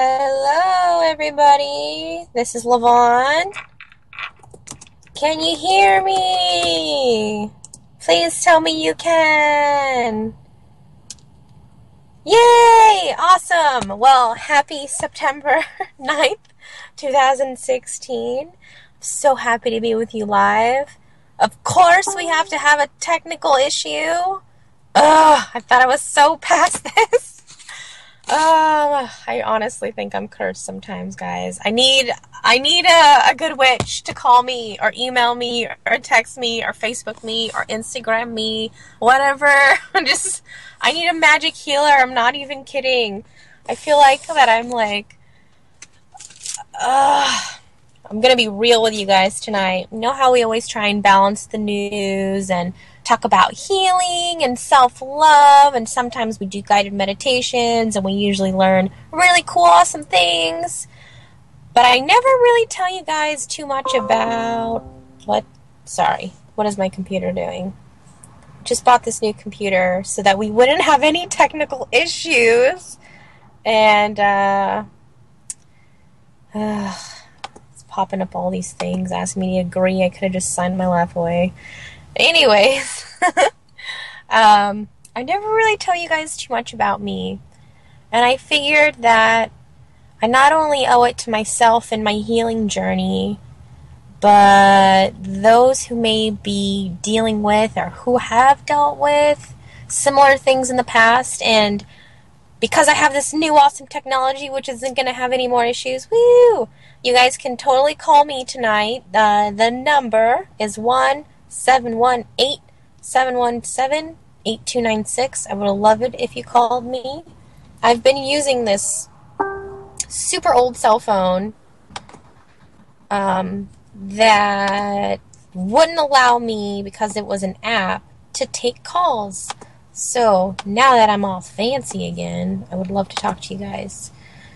Hello, everybody. This is Lavonne. Can you hear me? Please tell me you can. Yay! Awesome. Well, happy September 9th, 2016. I'm so happy to be with you live. Of course, we have to have a technical issue. I thought I was so past this. I honestly think I'm cursed sometimes, guys. I need a good witch to call me or email me or text me or Facebook me or Instagram me, whatever. I need a magic healer. I'm not even kidding. I feel like that I'm going to be real with you guys tonight. You know how we always try and balance the news and talk about healing and self-love, and sometimes we do guided meditations, and we usually learn really cool, awesome things. But I never really tell you guys too much about what is my computer doing? Just bought this new computer so that we wouldn't have any technical issues. And, it's popping up all these things, asking me to agree. I could have just signed my life away. Anyways, I never really tell you guys too much about me, and I figured that I not only owe it to myself and my healing journey, but those who may be dealing with or who have dealt with similar things in the past, and because I have this new awesome technology which isn't going to have any more issues, woo! You guys can totally call me tonight. The number is 1-718-717-8296. I would love it if you called me. I've been using this super old cell phone that wouldn't allow me, because it was an app, to take calls. So now that I'm all fancy again, I would love to talk to you guys.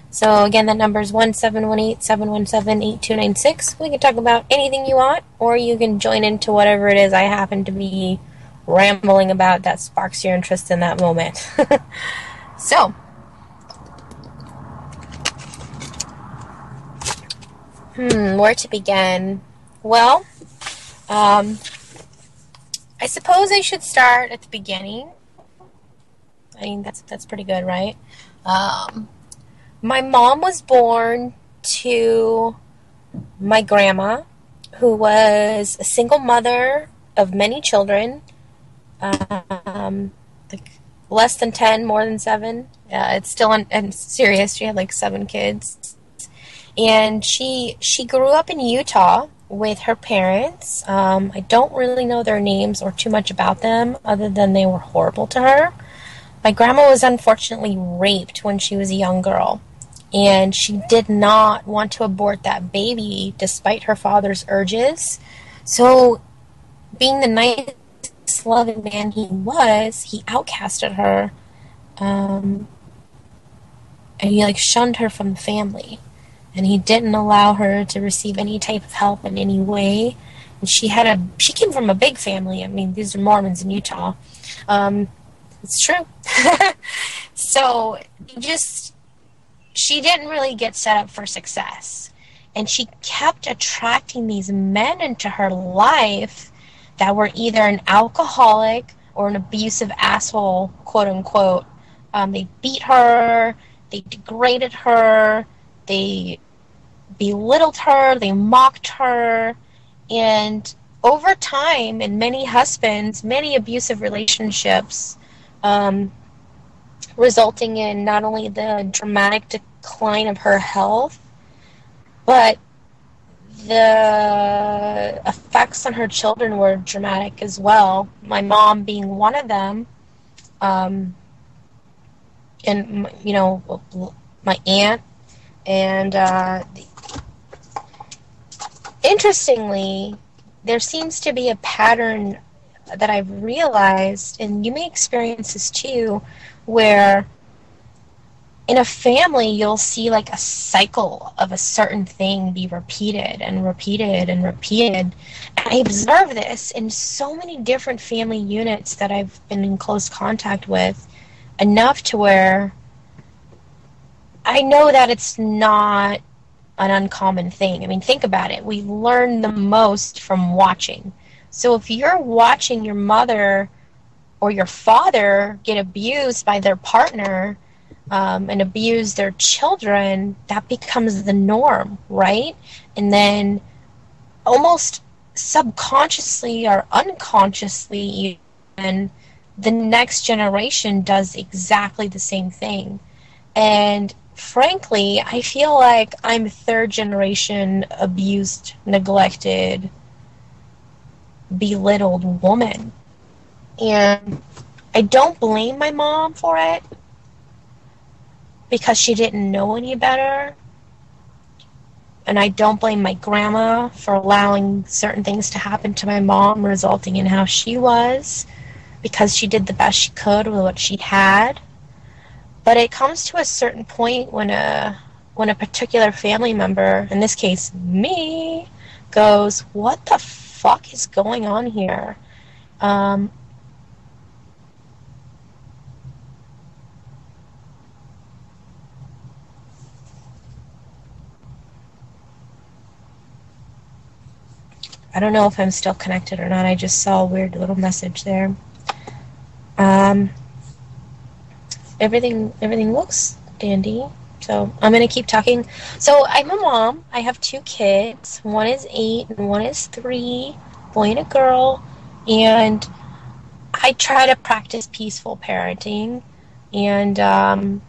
So again, that number is 1-718-717-8296. We can talk about anything you want, or you can join into whatever it is I happen to be rambling about that sparks your interest in that moment. So, where to begin? Well, I suppose I should start at the beginning. I mean, that's pretty good, right? My mom was born to my grandma, who was a single mother of many children, less than 10, more than 7. It's still I'm serious. She had 7 kids, and she grew up in Utah with her parents. I don't really know their names or too much about them, other than they were horrible to her. My grandma was unfortunately raped when she was a young girl, and she did not want to abort that baby despite her father's urges. So, being the nice, loving man he was, he outcasted her, and he shunned her from the family, and he didn't allow her to receive any type of help in any way. And she came from a big family. I mean, these are Mormons in Utah. It's true. So, she didn't really get set up for success. And she kept attracting these men into her life that were either an alcoholic or an abusive asshole, quote unquote. They beat her, they degraded her, they belittled her, they mocked her, and over time, in many husbands, many abusive relationships, resulting in not only the dramatic decline of her health, but the effects on her children were dramatic as well. My mom being one of them, and my aunt, and interestingly, there seems to be a pattern that I've realized, and you may experience this too, where in a family you'll see a cycle of a certain thing be repeated and repeated and repeated. And I observe this in so many different family units that I've been in close contact with, enough to where I know that it's not an uncommon thing. I mean, think about it. We learn the most from watching. So if you're watching your mother or your father get abused by their partner, and abuse their children, that becomes the norm, right? And then almost subconsciously or unconsciously, even the next generation does exactly the same thing. And frankly, I feel like I'm third generation abused, neglected, belittled woman. And I don't blame my mom for it because she didn't know any better. And I don't blame my grandma for allowing certain things to happen to my mom, resulting in how she was, because she did the best she could with what she had. But it comes to a certain point when a particular family member, in this case me, goes, what the fuck is going on here? I don't know if I'm still connected or not. I just saw a weird little message there. Everything looks dandy. So I'm going to keep talking. So I'm a mom. I have 2 kids. One is 8 and one is 3, boy and a girl. And I try to practice peaceful parenting. And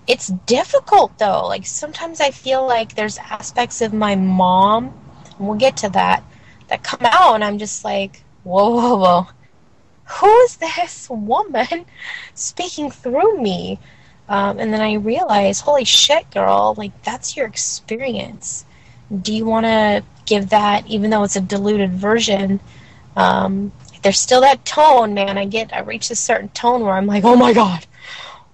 it's difficult, though. Like, sometimes I feel like there's aspects of my mom, and we'll get to that come out, and I'm just like, whoa, whoa, whoa. Who is this woman speaking through me? And then I realize, holy shit, girl, like, that's your experience. Do you want to give that, even though it's a diluted version, there's still that tone, man. I reach a certain tone where I'm like, oh my God,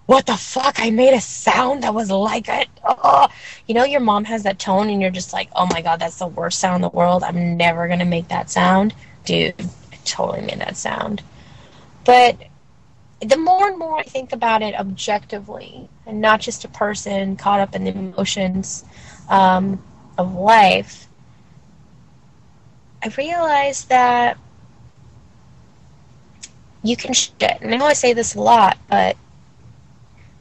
what the fuck? I made a sound that was like it. Oh. You know, your mom has that tone and you're just like, oh my God, that's the worst sound in the world. I'm never going to make that sound. Dude, I totally made that sound. But the more and more I think about it objectively, and not just a person caught up in the emotions of life, I realize that you can shit. And I know I say this a lot, but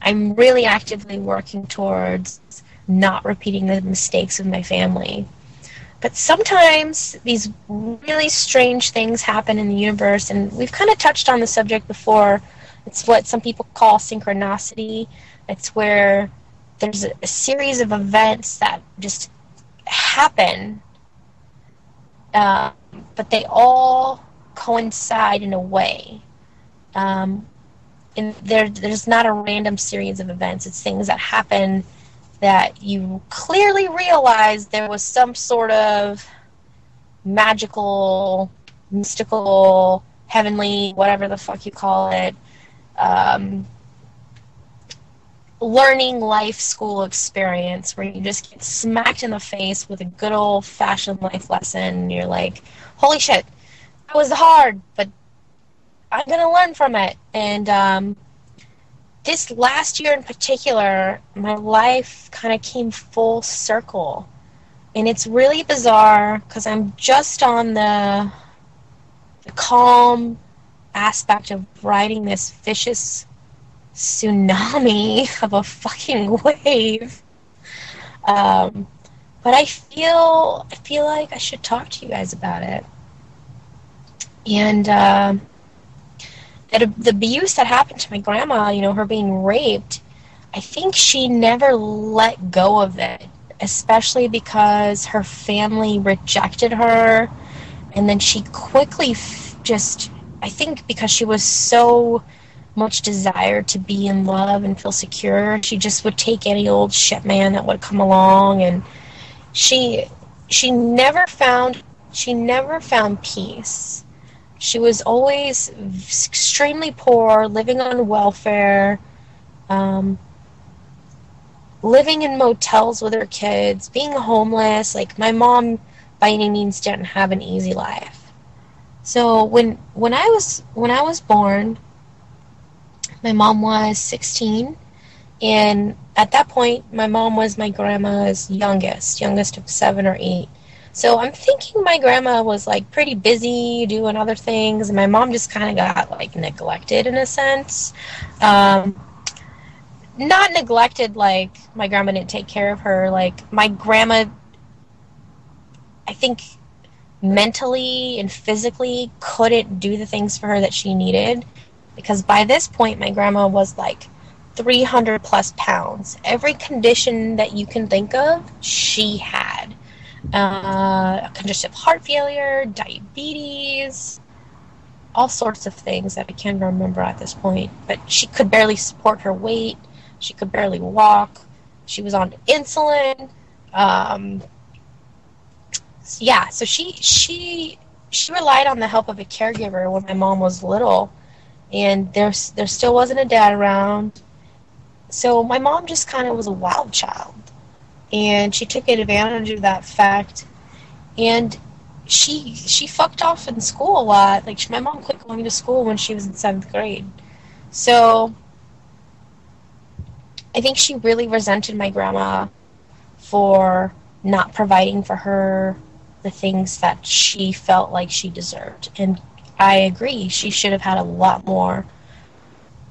I'm really actively working towards not repeating the mistakes of my family. But sometimes these really strange things happen in the universe, and we've kind of touched on the subject before. It's what some people call synchronicity. It's where there's a series of events that just happen, but they all coincide in a way. And there's not a random series of events. It's things that happen that you clearly realize there was some sort of magical, mystical, heavenly, whatever the fuck you call it, learning life school experience where you just get smacked in the face with a good old-fashioned life lesson, and you're like, holy shit, that was hard, but I'm going to learn from it. And this last year in particular, my life kind of came full circle. And it's really bizarre because I'm just on the calm aspect of riding this vicious tsunami of a fucking wave. But I feel like I should talk to you guys about it. And the abuse that happened to my grandma, you know, her being raped, I think she never let go of it, especially because her family rejected her, and then she quickly I think because she was so much desire to be in love and feel secure, she just would take any old shit man that would come along, and she never found peace. She was always extremely poor, living on welfare, living in motels with her kids, being homeless. Like, my mom, by any means, didn't have an easy life. So when I was born, my mom was 16, and at that point, my mom was my grandma's youngest of 7 or 8. So I'm thinking my grandma was like pretty busy doing other things, and my mom just kind of got like neglected in a sense. Um, Not neglected like my grandma didn't take care of her. Like my grandma, I think mentally and physically couldn't do the things for her that she needed, because by this point my grandma was like 300 plus pounds. Every condition that you can think of, she had. Congestive heart failure, diabetes, all sorts of things that I can't remember at this point. But she could barely support her weight. She could barely walk. She was on insulin. Um, yeah, so she relied on the help of a caregiver when my mom was little, and there still wasn't a dad around. So my mom just kind of was a wild child, and she took advantage of that fact. And she fucked off in school a lot. Like my mom quit going to school when she was in 7th grade. So I think she really resented my grandma for not providing for her the things that she felt like she deserved. And I agree, she should have had a lot more.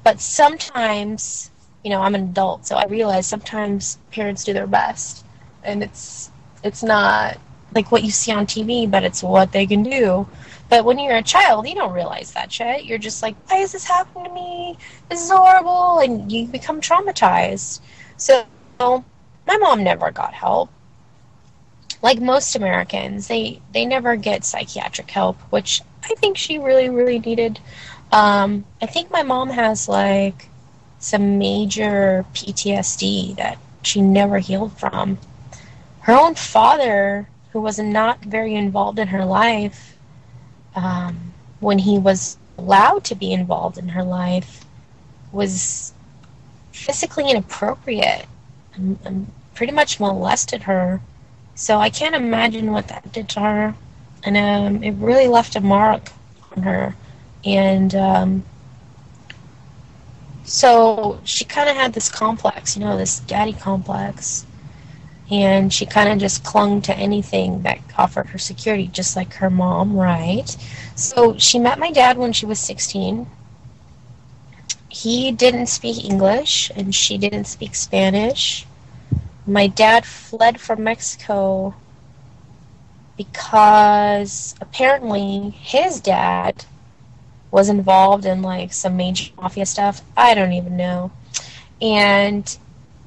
But sometimes, I'm an adult, so I realize sometimes parents do their best. And it's not like what you see on TV, but it's what they can do. But when you're a child, you don't realize that shit. You're just like, why is this happening to me? This is horrible. And you become traumatized. So my mom never got help. Like most Americans, they never get psychiatric help, which I think she really, really needed. I think my mom has like some major PTSD that she never healed from. Her own father, who was not very involved in her life, when he was allowed to be involved in her life, was physically inappropriate and pretty much molested her. So I can't imagine what that did to her. And it really left a mark on her. And so she kind of had this complex, this daddy complex. And she kind of just clung to anything that offered her security, just like her mom, right? So she met my dad when she was 16. He didn't speak English, and she didn't speak Spanish. My dad fled from Mexico because apparently his dad was involved in like some major mafia stuff. I don't even know. And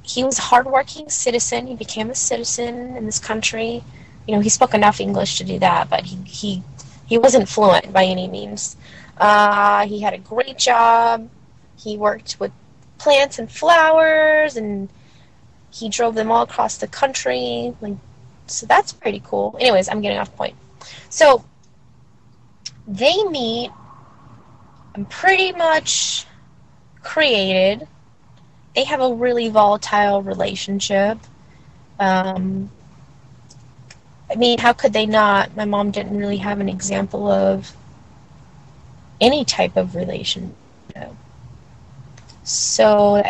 he was a hardworking citizen. He became a citizen in this country. He spoke enough English to do that, but he wasn't fluent by any means. He had a great job. He worked with plants and flowers, and he drove them all across the country. So that's pretty cool. Anyways, I'm getting off point. So they meet and pretty much created. They have a really volatile relationship. I mean, how could they not? My mom didn't really have an example of any type of relationship. So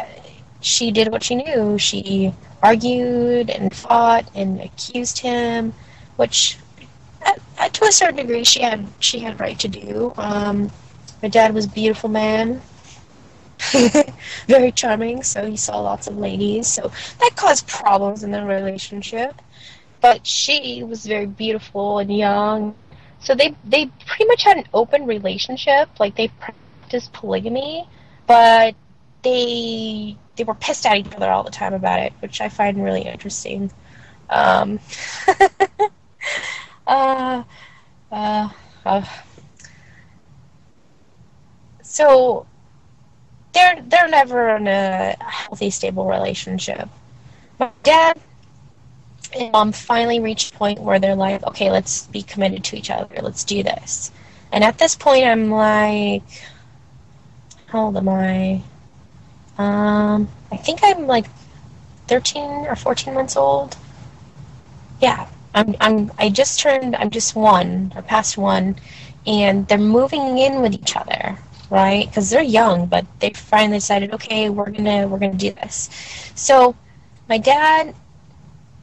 she did what she knew. She argued and fought and accused him, which to a certain degree she had right to do. My dad was a beautiful man. Very charming, so he saw lots of ladies, so that caused problems in their relationship. But she was very beautiful and young, so they pretty much had an open relationship. Like, they practiced polygamy, but they were pissed at each other all the time about it, which I find really interesting. uh, uh, uh, so they're never in a healthy, stable relationship. My dad and mom finally reached a point where they're like, okay, let's be committed to each other. Let's do this. And at this point, I'm like, how old am I? I think I'm like 13 or 14 months old. Yeah, I'm just 1 or past 1, and they're moving in with each other. right? Because they're young, but they finally decided, okay, we're gonna do this. So my dad,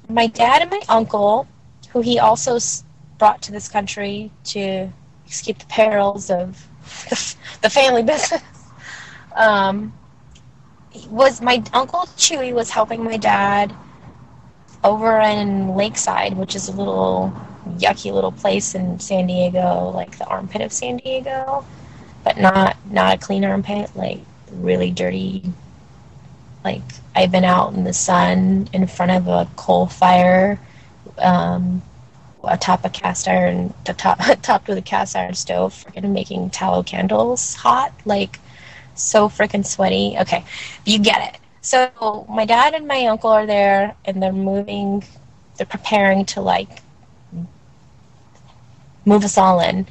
and my uncle, who he also brought to this country to escape the perils of the family business, um, was my uncle Chewy was helping my dad over in Lakeside, which is a little yucky little place in San Diego, like the armpit of San Diego, but not a clean armpit, like really dirty. Like I've been out in the sun in front of a coal fire, atop a cast iron, topped with a cast iron stove, freaking making tallow candles hot, like so freaking sweaty. Okay, you get it. So my dad and my uncle are there, and they're preparing to like move us all in.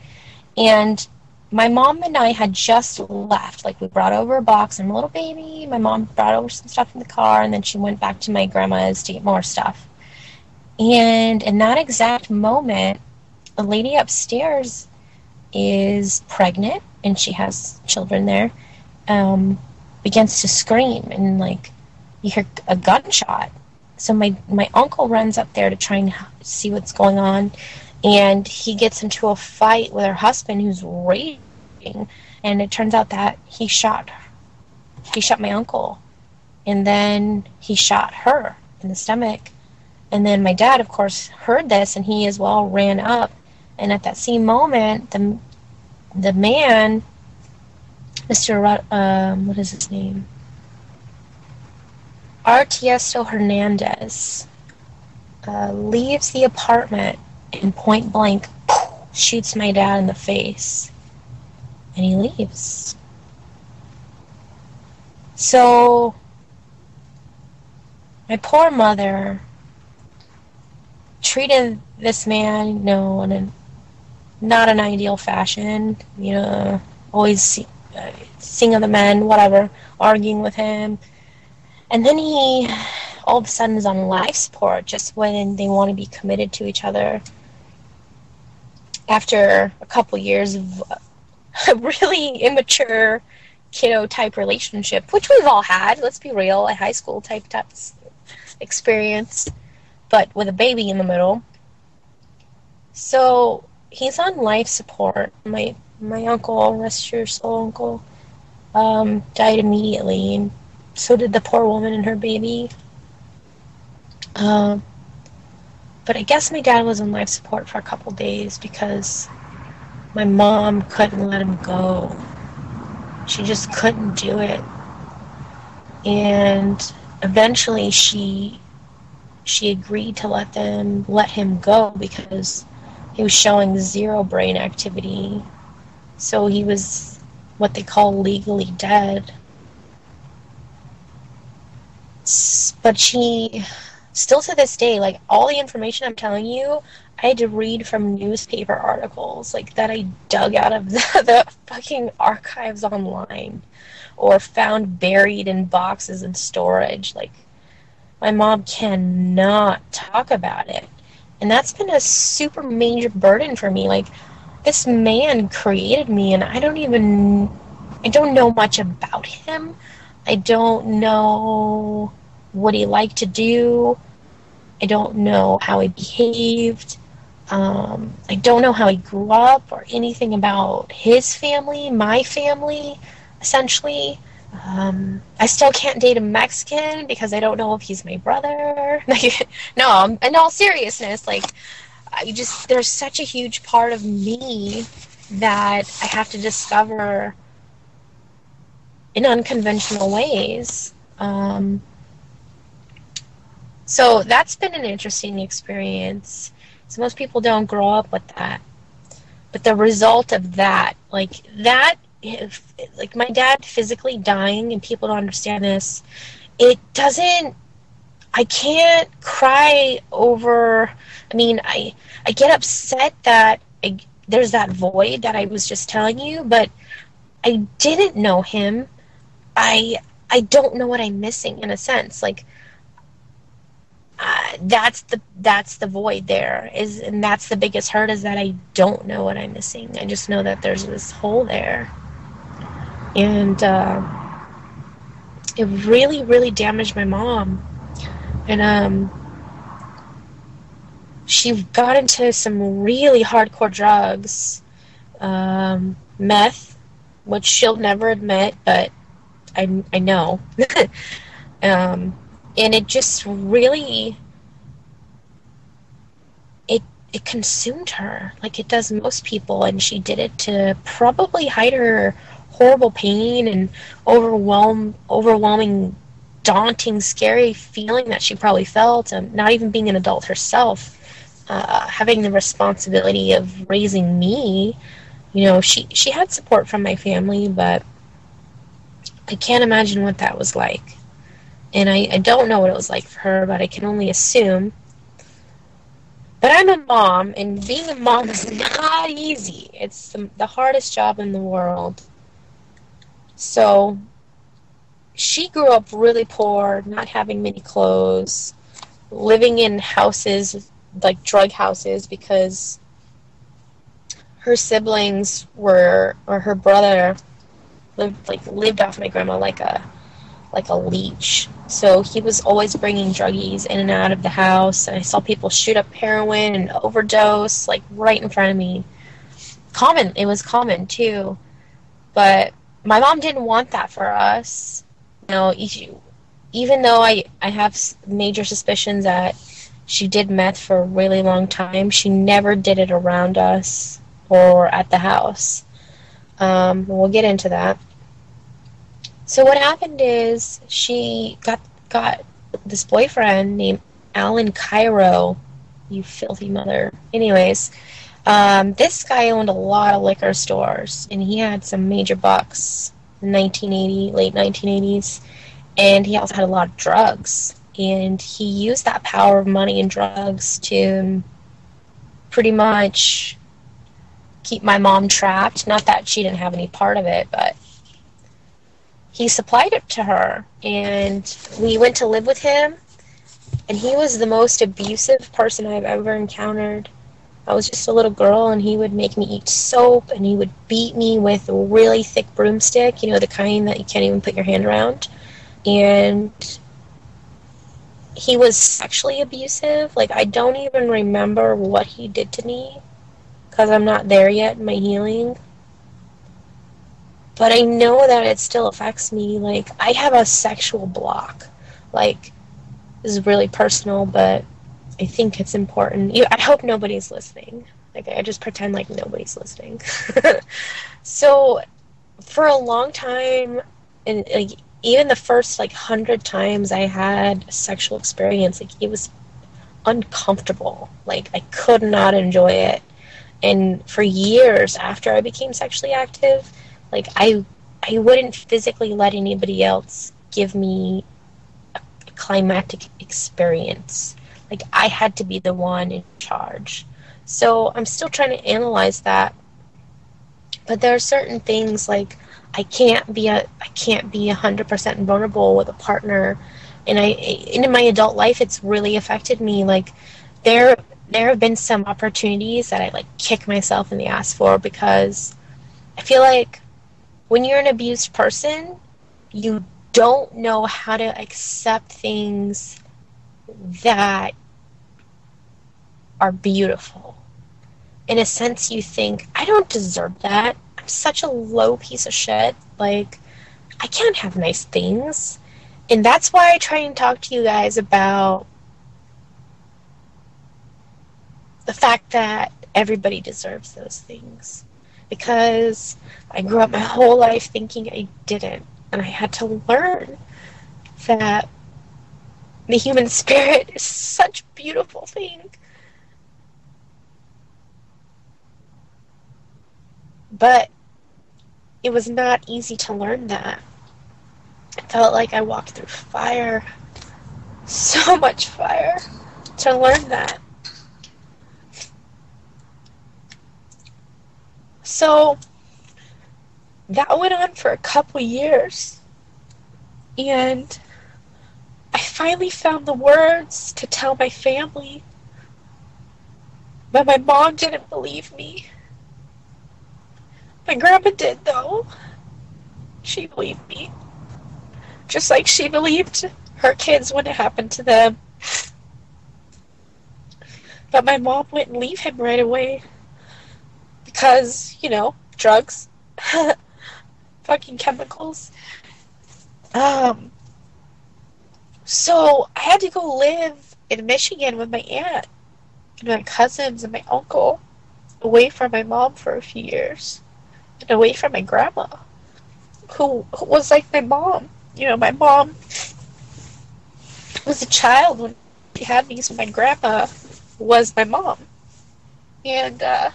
And my mom and I had just left. Like we brought over a box and a little baby. My mom brought over some stuff in the car, and then she went back to my grandma's to get more stuff. And in that exact moment, a lady upstairs is pregnant, and she has children there, begins to scream, and like you hear a gunshot. So my uncle runs up there to try and see what's going on, and he gets into a fight with her husband, who's raging, and it turns out that he shot my uncle, and then he shot her in the stomach. And then my dad, of course, heard this, and he as well ran up, and at that same moment, the man, what is his name? Artiesto Hernandez, leaves the apartment and point blank shoots my dad in the face, and he leaves. So my poor mother treated this man, in not an ideal fashion, always seeing other men, whatever, arguing with him. And then he all of a sudden is on life support just when they want to be committed to each other. After a couple years of a really immature kiddo type relationship, which we've all had, let's be real, a high school type experience, but with a baby in the middle. So he's on life support. My uncle, rest your soul, uncle, died immediately, and so did the poor woman and her baby. But I guess my dad was on life support for a couple days because my mom couldn't let him go. She just couldn't do it. And eventually she agreed to let him go because he was showing zero brain activity. So he was what they call legally dead. But she, still to this day, like all the information I'm telling you, I had to read from newspaper articles like that I dug out of the fucking archives online or found buried in boxes in storage. Like, my mom cannot talk about it. And that's been a super major burden for me. Like, this man created me, and I don't know much about him. I don't know what he liked to do. I don't know how he behaved. I don't know how he grew up or anything about his family, my family, essentially. I still can't date a Mexican because I don't know if he's my brother. No, in all seriousness, like, there's such a huge part of me that I have to discover in unconventional ways. So that's been an interesting experience. So most people don't grow up with that. But the result of that, like my dad physically dying, and people don't understand this, I can't cry over, I get upset that there's that void that I was just telling you, but I didn't know him. I don't know what I'm missing, in a sense. Like, that's the void there, and that's the biggest hurt, is that I don't know what I'm missing. I just know that there's this hole there. And it really, really damaged my mom. And she got into some really hardcore drugs, meth, which she'll never admit, but I know. And it just really it it consumed her like it does most people, and she did it to probably hide her horrible pain and overwhelming, daunting, scary feeling that she probably felt, not even being an adult herself, having the responsibility of raising me. She had support from my family, but I can't imagine what that was like. And I don't know what it was like for her, but I can only assume. But I'm a mom, and being a mom is not easy. It's the hardest job in the world. So she grew up really poor, not having many clothes, living in houses, like drug houses, because her siblings or her brother lived off my grandma like a leech. So he was always bringing druggies in and out of the house. And I saw people shoot up heroin and overdose, like right in front of me. It was common too. But my mom didn't want that for us. Even though I have major suspicions that she did meth for a really long time, she never did it around us or at the house. We'll get into that. So what happened is she got this boyfriend named Alan Cairo. You filthy mother. Anyways, this guy owned a lot of liquor stores, and he had some major bucks in late 1980s, and he also had a lot of drugs. And he used that power of money and drugs to pretty much keep my mom trapped. Not that she didn't have any part of it, but he supplied it to her, and we went to live with him, and he was the most abusive person I've ever encountered. I was just a little girl, and he would make me eat soap, and he would beat me with a really thick broomstick, the kind that you can't even put your hand around. And he was sexually abusive. Like, I don't even remember what he did to me, because I'm not there yet in my healing. But I know that it still affects me. Like, I have a sexual block. Like, this is really personal, but I think it's important. I hope nobody's listening. Like, I just pretend like nobody's listening. So, for a long time, and like even the first 100 times I had a sexual experience, like, it was uncomfortable. Like, I could not enjoy it. And for years after I became sexually active, like, I wouldn't physically let anybody else give me a climactic experience. Like, I had to be the one in charge. So I'm still trying to analyze that. But there are certain things, like, I can't be 100% vulnerable with a partner. And in my adult life, it's really affected me. Like, there have been some opportunities that I kick myself in the ass for, because I feel like when you're an abused person, you don't know how to accept things that are beautiful. In a sense, you think, I don't deserve that. I'm such a low piece of shit. Like, I can't have nice things. And that's why I try and talk to you guys about the fact that everybody deserves those things. Because I grew up my whole life thinking I didn't. And I had to learn that the human spirit is such a beautiful thing. But it was not easy to learn that. I felt like I walked through fire. So much fire to learn that. So that went on for a couple years, and I finally found the words to tell my family, but my mom didn't believe me. My grandma did, though. She believed me. Just like she believed her kids when it happened to them. But my mom wouldn't leave him right away. Because, drugs. Fucking chemicals. So I had to go live in Michigan with my aunt and my cousins and my uncle, away from my mom for a few years, and away from my grandma, who was like my mom. My mom was a child when she had me, so my grandma was my mom. And I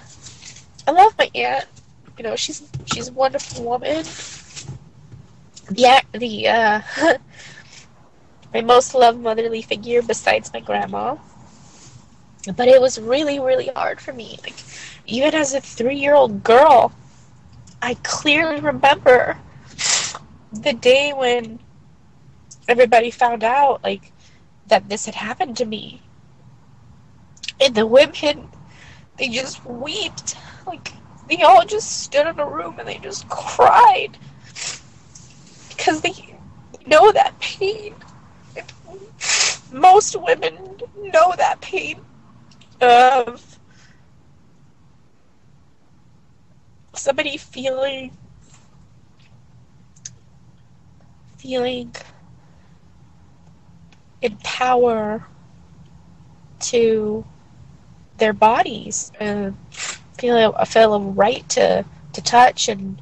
love my aunt. She's a wonderful woman. My most loved motherly figure besides my grandma. But it was really, really hard for me. Like, even as a 3-year-old girl, I clearly remember the day when everybody found out, like, that this had happened to me. And the women, they just wept. Like, they all just stood in a room and they just cried. Because they know that pain. Most women know that pain of somebody feeling in power to their bodies, feel a right to touch and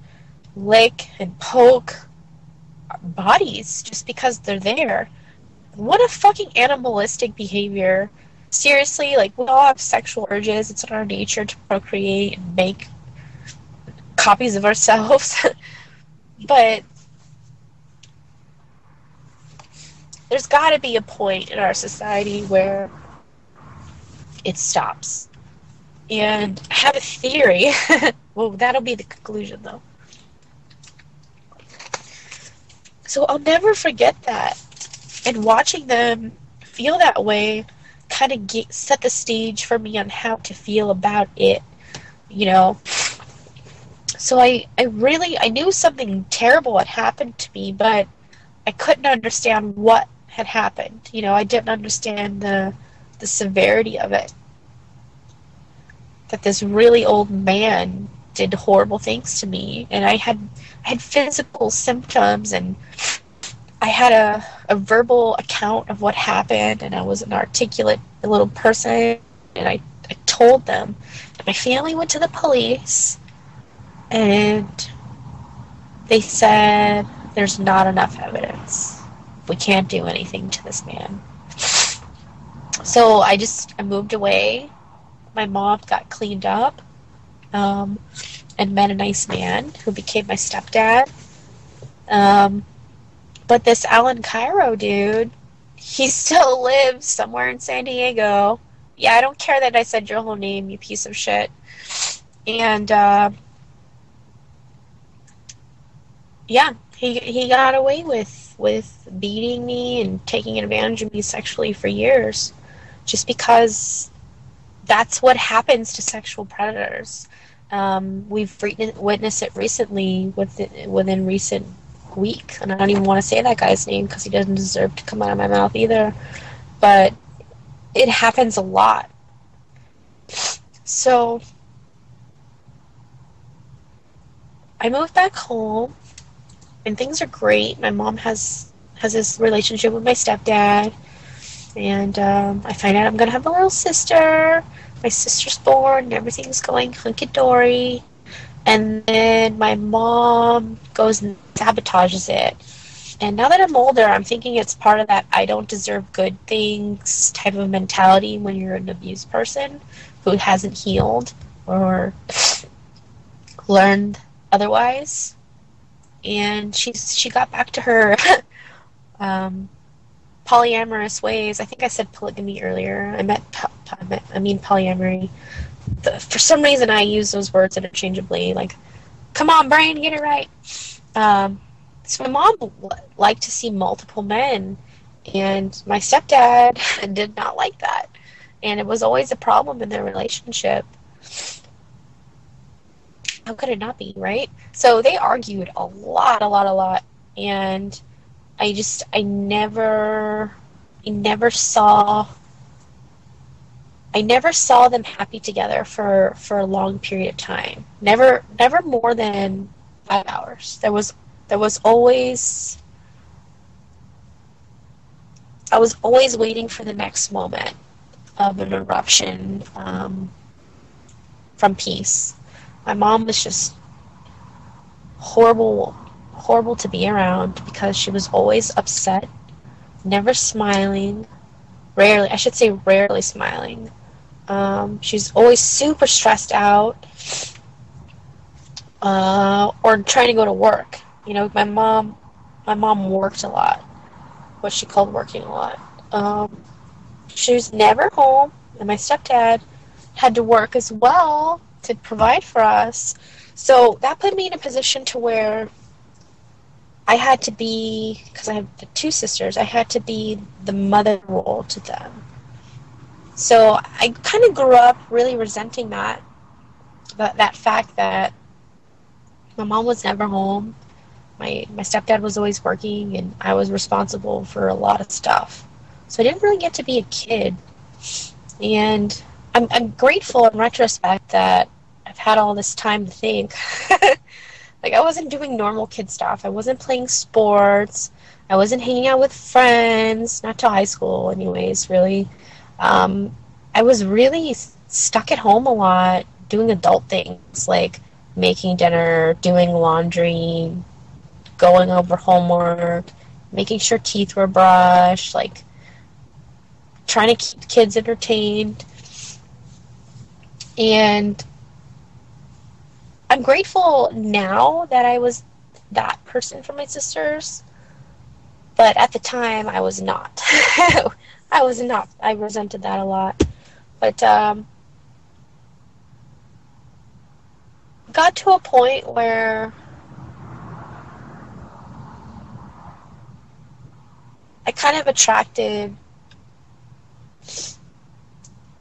lick and poke bodies just because they're there. What a fucking animalistic behavior. Seriously, like, we all have sexual urges. It's in our nature to procreate and make copies of ourselves. But there's got to be a point in our society where it stops. And I have a theory. Well, that'll be the conclusion, though. So I'll never forget that. And watching them feel that way kind of set the stage for me on how to feel about it, So I knew something terrible had happened to me, but I couldn't understand what had happened. I didn't understand the severity of it. That this really old man did horrible things to me, and I had physical symptoms, and I had a verbal account of what happened, and I was an articulate little person, and I told them. And my family went to the police, and they said, there's not enough evidence. We can't do anything to this man. So I moved away. My mom got cleaned up, and met a nice man who became my stepdad. But this Alan Cairo dude, he still lives somewhere in San Diego. Yeah, I don't care that I said your whole name, you piece of shit. And, yeah, he got away with beating me and taking advantage of me sexually for years. Just because that's what happens to sexual predators. We've witnessed it recently within recent week, and I don't even want to say that guy's name because he doesn't deserve to come out of my mouth either, but it happens a lot. So I moved back home and things are great. My mom has this relationship with my stepdad, and I find out I'm gonna have a little sister. My sister's born and everything's going hunky-dory. And then my mom goes and sabotages it. And now that I'm older, I'm thinking it's part of that I don't deserve good things type of mentality when you're an abused person who hasn't healed or learned otherwise. And she got back to her polyamorous ways. I think I said polygamy earlier. I mean polyamory. For some reason, I use those words interchangeably. Like, come on, brain, get it right. So my mom liked to see multiple men, and my stepdad did not like that. And it was always a problem in their relationship. how could it not be, right? So they argued a lot, a lot, a lot. And I never saw, I never saw them happy together for a long period of time. Never more than 5 hours. There was always, I was always waiting for the next moment of an eruption from peace. My mom was just horrible, horrible to be around because she was always upset, never smiling, rarely, I should say rarely smiling. She's always super stressed out, or trying to go to work. You know, my mom worked a lot, what she called working a lot. She was never home, and my stepdad had to work as well to provide for us. So that put me in a position to where I had to be, because I have the two sisters, I had to be the mother role to them. So I kind of grew up really resenting that fact that my mom was never home. My stepdad was always working, and I was responsible for a lot of stuff. So I didn't really get to be a kid. And I'm grateful in retrospect that I've had all this time to think. Like, I wasn't doing normal kid stuff. I wasn't playing sports. I wasn't hanging out with friends. Not till high school, anyways, really. I was really stuck at home a lot, doing adult things, like making dinner, doing laundry, going over homework, making sure teeth were brushed, like trying to keep kids entertained. And I'm grateful now that I was that person for my sisters, but at the time I was not. I was not. I resented that a lot. But got to a point where I kind of attracted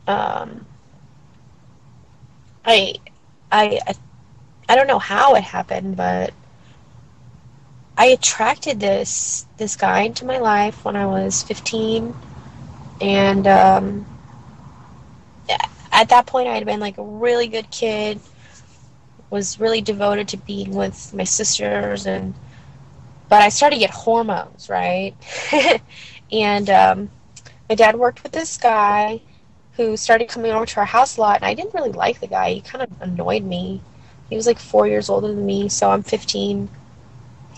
I I I don't know how it happened, but I attracted this guy into my life when I was 15, and at that point I had been like a really good kid, was really devoted to being with my sisters, and but I started to get hormones, right? And my dad worked with this guy who started coming over to our house a lot, and I didn't really like the guy. He kind of annoyed me. He was like 4 years older than me, so I'm 15.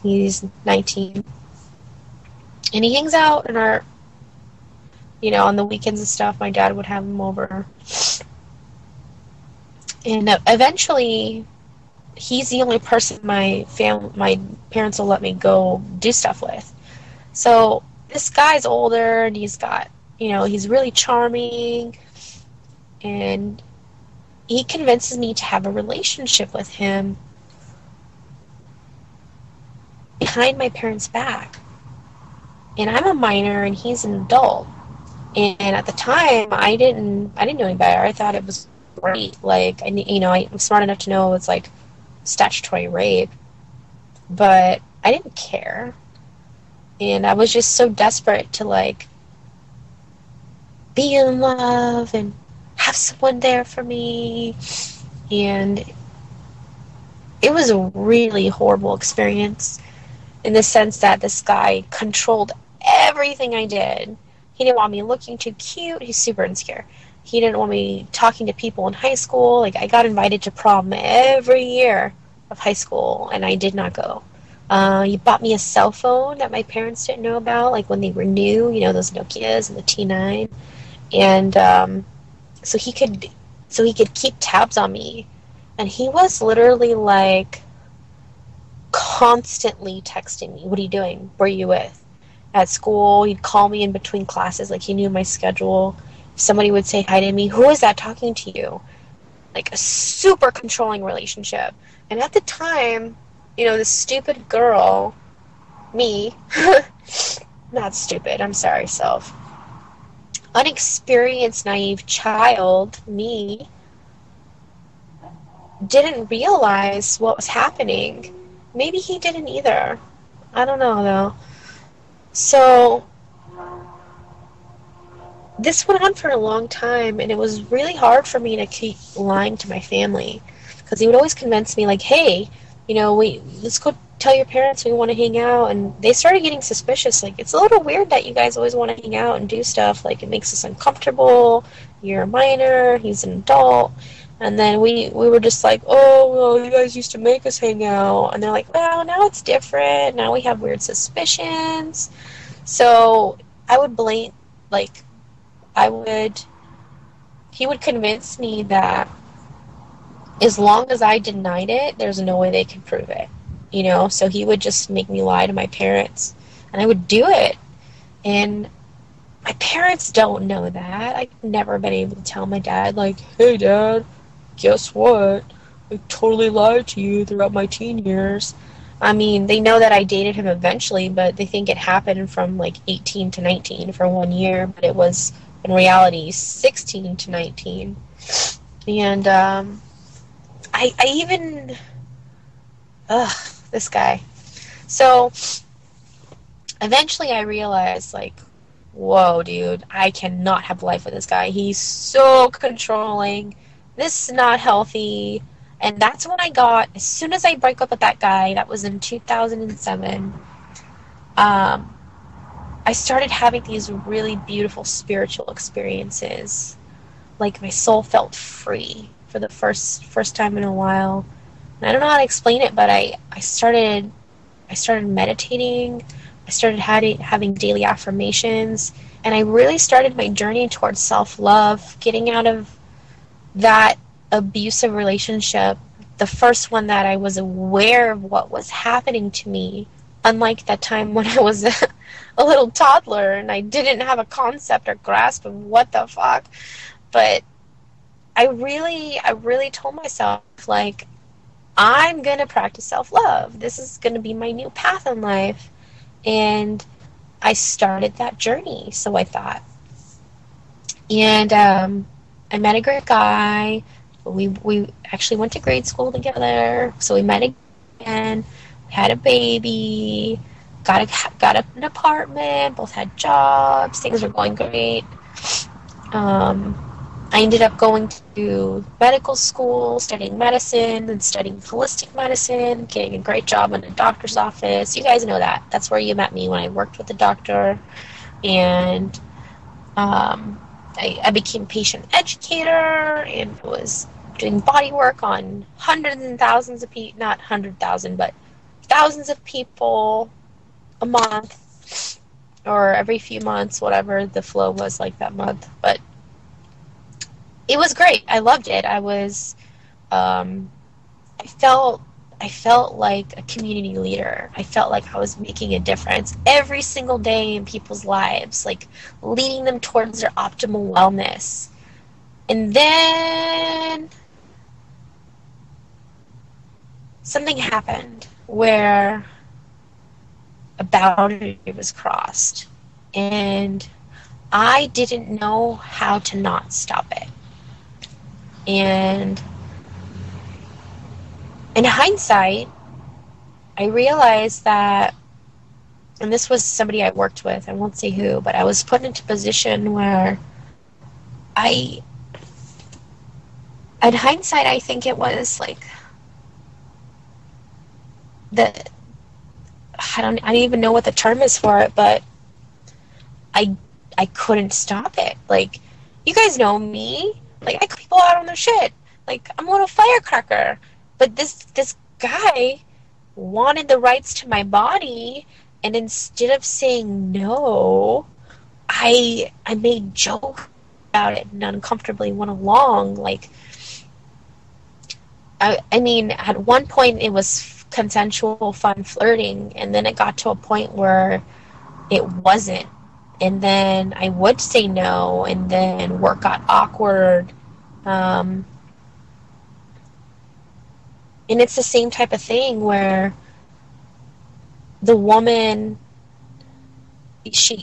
He's 19. And he hangs out in our, you know, on the weekends and stuff. My dad would have him over. And eventually, he's the only person my parents will let me go do stuff with. So this guy's older, and he's got, you know, he's really charming, and he convinces me to have a relationship with him behind my parents' back. And I'm a minor, and he's an adult. And at the time, I didn't know any better. I thought it was great. Like, I'm smart enough to know it's like statutory rape, but I didn't care. And I was just so desperate to like be in love and have someone there for me. And it was a really horrible experience in the sense that this guy controlled everything I did. He didn't want me looking too cute. He's super insecure. He didn't want me talking to people in high school. Like, I got invited to prom every year of high school, and I did not go. He bought me a cell phone that my parents didn't know about, like when they were new, you know, those Nokias and the T9. And so he could keep tabs on me. And he was literally like constantly texting me, "What are you doing? Where are you with?" At school, he'd call me in between classes, like he knew my schedule. If somebody would say hi to me, "Who is that talking to you?" Like a super controlling relationship. And at the time, you know, this stupid girl, me, not stupid, I'm sorry, self, unexperienced, naive child, me, didn't realize what was happening. Maybe he didn't either. I don't know though. So this went on for a long time, and it was really hard for me to keep lying to my family, because he would always convince me, like, hey, let's go tell your parents we want to hang out. And they started getting suspicious, like, it's a little weird that you guys always want to hang out and do stuff, like, it makes us uncomfortable. You're a minor, he's an adult. And then we were just like, oh, well, you guys used to make us hang out. And they're like, well, now it's different, now we have weird suspicions. So I would blame, like, I would, he would convince me that as long as I denied it, there's no way they could prove it. So he would just make me lie to my parents, and I would do it. And my parents don't know that. I've never been able to tell my dad, like, hey, Dad, guess what? I totally lied to you throughout my teen years. I mean, they know that I dated him eventually, but they think it happened from, like, 18 to 19 for 1 year, but it was, in reality, 16 to 19. And I even... Ugh, this guy. So eventually I realized, like, whoa, dude, I cannot have life with this guy. He's so controlling. This is not healthy. And that's when as soon as I broke up with that guy, that was in 2007, I started having these really beautiful spiritual experiences. Like, my soul felt free for the first time in a while. And I don't know how to explain it, but I started meditating. I started having daily affirmations, and I really started my journey towards self-love, getting out of that abusive relationship, the first one that I was aware of what was happening to me, unlike that time when I was a little toddler and I didn't have a concept or grasp of what the fuck. But I really told myself, like, I'm going to practice self-love. This is going to be my new path in life. And I started that journey, so I thought. And I met a great guy. We actually went to grade school together. So we met again. We had a baby. Got an apartment. Both had jobs. Things were going great. I ended up going to medical school, studying medicine, and studying holistic medicine, getting a great job in a doctor's office. You guys know that. That's where you met me, when I worked with the doctor. And I became a patient educator, and was doing body work on hundreds and thousands of people, not 100,000, but thousands of people a month, or every few months, whatever the flow was like that month. But it was great. I loved it. I was, I felt like a community leader. I felt like I was making a difference every single day in people's lives, like leading them towards their optimal wellness. And then something happened where a boundary was crossed, and I didn't know how to not stop it. And in hindsight, I realized that, and this was somebody I worked with, I won't say who, but I was put into a position where in hindsight, I think it was like I don't even know what the term is for it, but I couldn't stop it. Like, you guys know me. Like, I call people out on their shit. Like, I'm a little firecracker. But this guy wanted the rights to my body, and instead of saying no, I made jokes about it and uncomfortably went along. Like, I mean, at one point it was consensual, fun flirting, and then it got to a point where it wasn't. And then I would say no, and then work got awkward. And it's the same type of thing where the woman, if she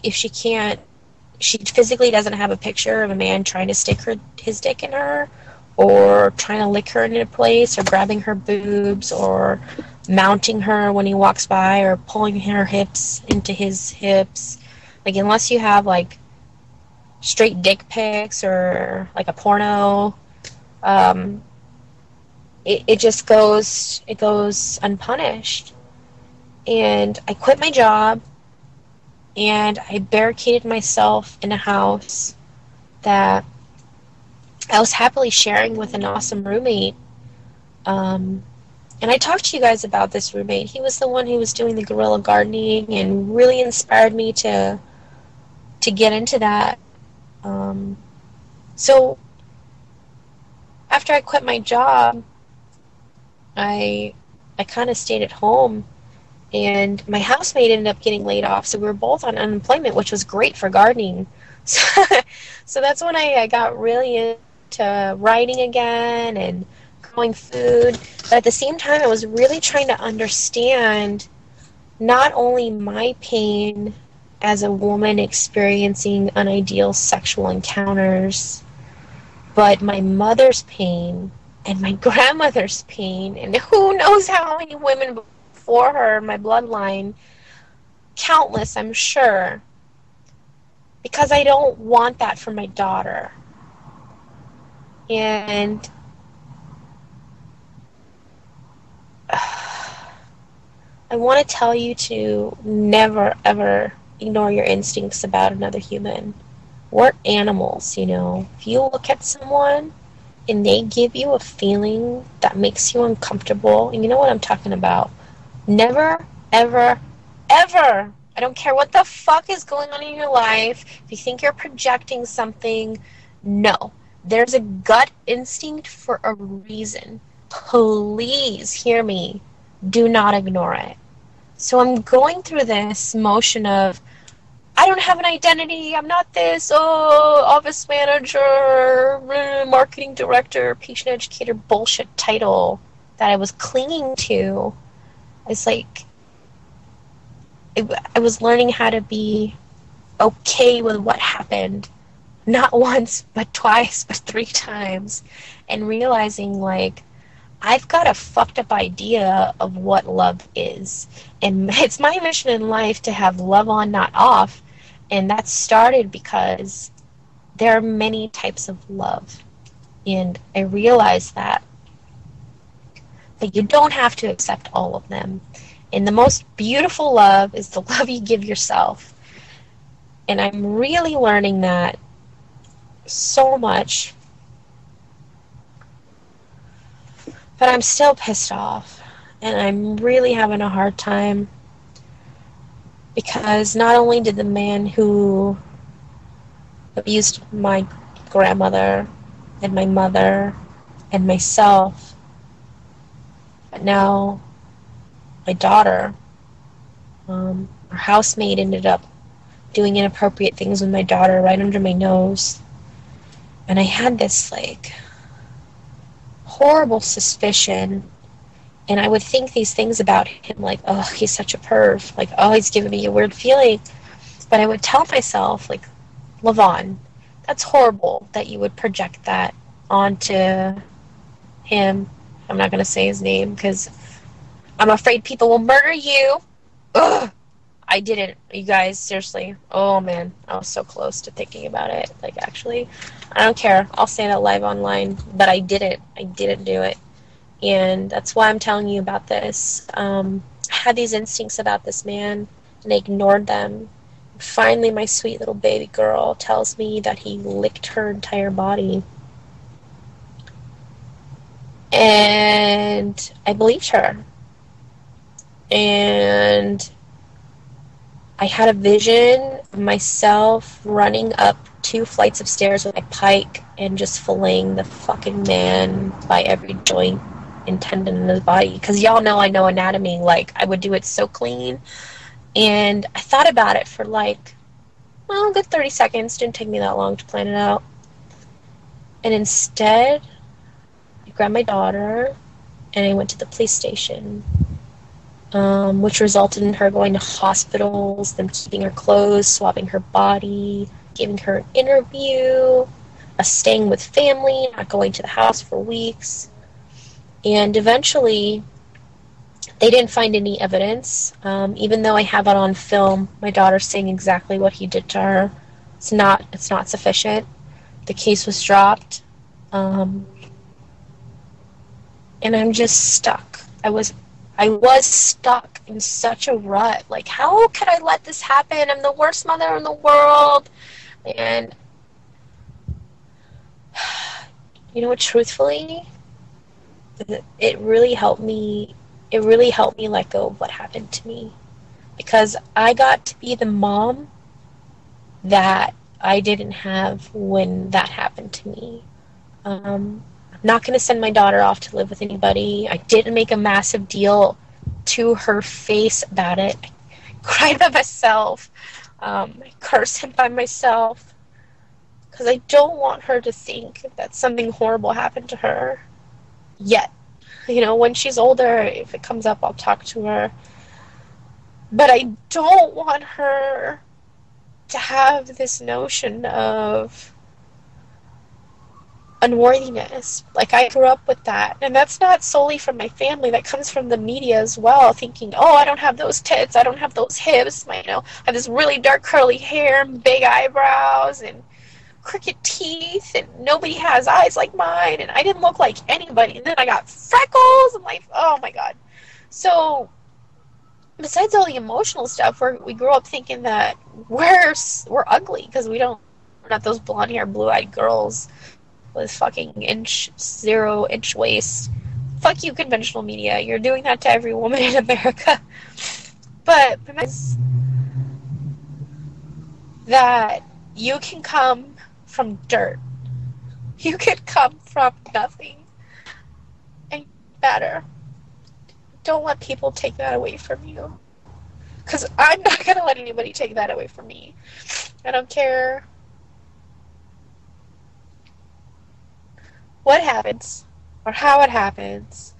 physically doesn't have a picture of a man trying to stick his dick in her, or trying to lick her into place, or grabbing her boobs, or mounting her when he walks by, or pulling her hips into his hips. Like, unless you have, like, straight dick pics or, like, a porno, um, it just goes unpunished. And I quit my job, and I barricaded myself in a house that I was happily sharing with an awesome roommate. And I talked to you guys about this roommate. He was the one who was doing the guerrilla gardening and really inspired me to get into that. So after I quit my job, I kind of stayed at home, and my housemate ended up getting laid off. So we were both on unemployment, which was great for gardening. So that's when I got really into writing again and growing food. But at the same time, I was really trying to understand not only my pain as a woman experiencing unideal sexual encounters, but my mother's pain and my grandmother's pain, and who knows how many women before her in my bloodline, countless, I'm sure, because I don't want that for my daughter. And I want to tell you to never, ever ignore your instincts about another human. We're animals, you know. If you look at someone and they give you a feeling that makes you uncomfortable, and you know what I'm talking about, never, ever, ever, I don't care what the fuck is going on in your life, if you think you're projecting something, no. There's a gut instinct for a reason. Please hear me. Do not ignore it. So I'm going through this motion of, I don't have an identity, I'm not this, office manager, marketing director, patient educator bullshit title that I was clinging to. It's like, I was learning how to be okay with what happened. Not once, but twice, but 3 times. And realizing, like, I've got a fucked up idea of what love is. And it's my mission in life to have love on, not off. And that started because there are many types of love. And I realized that you don't have to accept all of them. And the most beautiful love is the love you give yourself. And I'm really learning that so much. But I'm still pissed off, and I'm really having a hard time, because not only did the man who abused my grandmother and my mother and myself, but now my daughter, our housemate ended up doing inappropriate things with my daughter right under my nose. And I had this, like, horrible suspicion, and I would think these things about him, like, oh, he's such a perv, like, oh, he's giving me a weird feeling. But I would tell myself, like, Lavonne, that's horrible that you would project that onto him. I'm not going to say his name because I'm afraid people will murder you. Ugh. I didn't, you guys, seriously. Oh, man, I was so close to thinking about it. Like, actually, I don't care. I'll say that live online, but I didn't do it. And that's why I'm telling you about this. I had these instincts about this man, and I ignored them. Finally, my sweet little baby girl tells me that he licked her entire body. And I believed her. And I had a vision of myself running up 2 flights of stairs with my pike and just filleting the fucking man by every joint and tendon in his body. Because y'all know I know anatomy. Like, I would do it so clean. And I thought about it for, like, well, a good 30 seconds. Didn't take me that long to plan it out. And instead, I grabbed my daughter and I went to the police station. Which resulted in her going to hospitals, them keeping her clothes, swabbing her body, giving her an interview. staying with family, not going to the house for weeks. And eventually, they didn't find any evidence, even though I have it on film. My daughter saying exactly what he did to her. It's not sufficient. The case was dropped, and I'm just stuck. I was stuck in such a rut. Like, how could I let this happen? I'm the worst mother in the world. And, you know what, truthfully, it really helped me let go of what happened to me. Because I got to be the mom that I didn't have when that happened to me. I'm not going to send my daughter off to live with anybody. I didn't make a massive deal to her face about it. I cried by myself. I cursed him by myself. Because I don't want her to think that something horrible happened to her yet. You know, when she's older, if it comes up, I'll talk to her. But I don't want her to have this notion of unworthiness. Like, I grew up with that. And that's not solely from my family. That comes from the media as well, thinking, oh, I don't have those tits, I don't have those hips, I have this really dark curly hair and big eyebrows and crooked teeth, and nobody has eyes like mine, and I didn't look like anybody, and then I got freckles, and like, oh my god. So besides all the emotional stuff, we grew up thinking that we're ugly because we're not those blonde hair, blue eyed girls with fucking 0-inch waist. Fuck you, conventional media. You're doing that to every woman in America. But that you can come from dirt. You can come from nothing and better. Don't let people take that away from you. Because I'm not going to let anybody take that away from me. I don't care what happens or how it happens.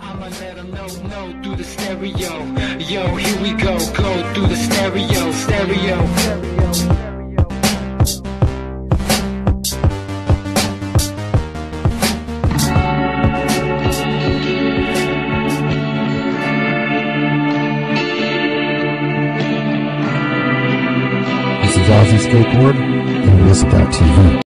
I'ma let them know through the stereo. Yo, here we go through the stereo. This is Ozzy Skateboard and Risk.TV.